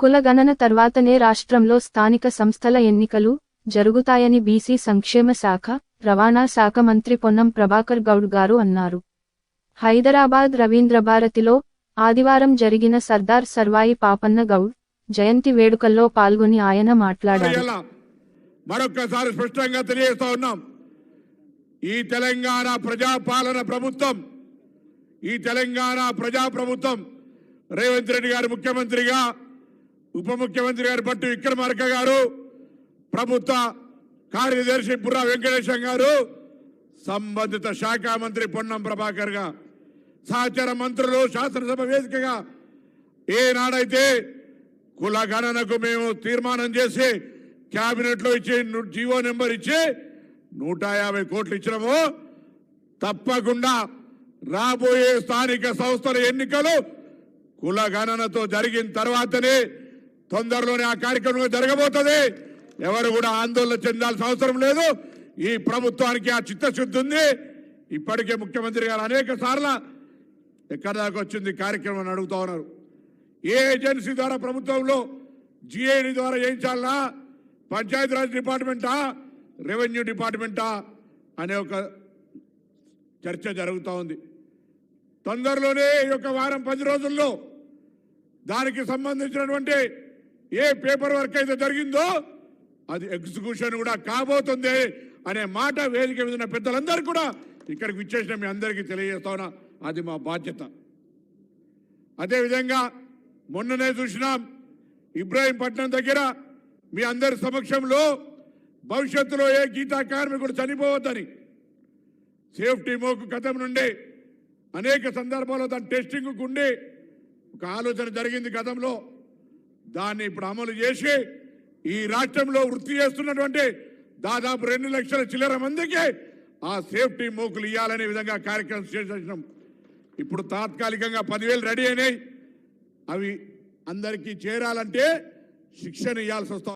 కుల గణన తర్వాతనే రాష్ట్రంలో స్థానిక సంస్థల ఎన్నికలు జరుగుతాయని బీసీ సంక్షేమ శాఖ, రవాణా శాఖ మంత్రి పొన్నం ప్రభాకర్ గౌడ్ గారు అన్నారు. హైదరాబాద్ రవీంద్రభారతిలో ఆదివారం జరిగిన సర్దార్ సర్వాయి పాపన్న గౌడ్ జయంతి వేడుకల్లో పాల్గొని ఆయన మాట్లాడారు. మరొక్కసారి స్పష్టంగా తెలియజేస్తా ఉన్నాం, ఈ తెలంగాణ ప్రజాపాలన ప్రభుత్వం, ఈ తెలంగాణ ప్రజాప్రభుత్వం రేవంత్ రెడ్డి గారు ముఖ్యమంత్రిగా, ఉప ముఖ్యమంత్రి గారు భట్టి విక్రమార్క గారు, ప్రభుత్వ కార్యదర్శి బుర్రా వెంకటేశం గారు, సంబంధిత శాఖ మంత్రి పొన్నం ప్రభాకర్ గా, సహచర మంత్రులు శాసనసభ వేదికగా ఏనాడైతే కుల గణనకు మేము తీర్మానం చేసి క్యాబినెట్ లో ఇచ్చి జీవో నెంబర్ ఇచ్చి 150 కోట్లు ఇచ్చినామో, తప్పకుండా రాబోయే స్థానిక సంస్థల ఎన్నికలు కుల గణనతో జరిగిన తర్వాతనే తొందరలోనే ఆ కార్యక్రమం జరగబోతుంది. ఎవరు కూడా ఆందోళన చెందాల్సిన అవసరం లేదు. ఈ ప్రభుత్వానికి ఆ చిత్తశుద్ధి ఉంది. ఇప్పటికే ముఖ్యమంత్రి గారు అనేక సార్లు ఎక్కడి దాకా వచ్చింది కార్యక్రమం అడుగుతా ఉన్నారు. ఏ ఏజెన్సీ ద్వారా ప్రభుత్వంలో జిఐడి ద్వారా చేయించాలన్నా, పంచాయతీరాజ్ డిపార్ట్మెంటా, రెవెన్యూ డిపార్ట్మెంటా అనే ఒక చర్చ జరుగుతూ ఉంది. తొందరలోనే ఈ యొక్క వారం 10 రోజుల్లో దానికి సంబంధించినటువంటి ఏ పేపర్ వర్క్ అయితే జరిగిందో అది ఎగ్జిక్యూషన్ కూడా కాబోతుంది అనే మాట వేదిక మీద ఉన్న పెద్దలందరూ కూడా ఇక్కడికి విచ్చేసిన మీ అందరికీ తెలియజేస్తా ఉన్నా. అది మా బాధ్యత. అదేవిధంగా మొన్ననే చూసినాం, ఇబ్రాహీంపట్నం దగ్గర మీ అందరి సమక్షంలో భవిష్యత్తులో ఏ గీతా కార్మికుడు చనిపోవద్దని సేఫ్టీ మోకు గతం నుండి అనేక సందర్భాల్లో దాని టెస్టింగ్ ఉండి ఒక ఆలోచన జరిగింది గతంలో. దాన్ని ఇప్పుడు అమలు చేసి ఈ రాష్ట్రంలో వృత్తి చేస్తున్నటువంటి దాదాపు 2 లక్షల చిల్లర మందికి ఆ సేఫ్టీ మోకులు ఇవ్వాలనే విధంగా కార్యక్రమం చేసేసినాం. ఇప్పుడు తాత్కాలికంగా 10,000 రెడీ అయినాయి. అవి అందరికీ చేరాలంటే శిక్షణ ఇవ్వాల్సి వస్తుంది.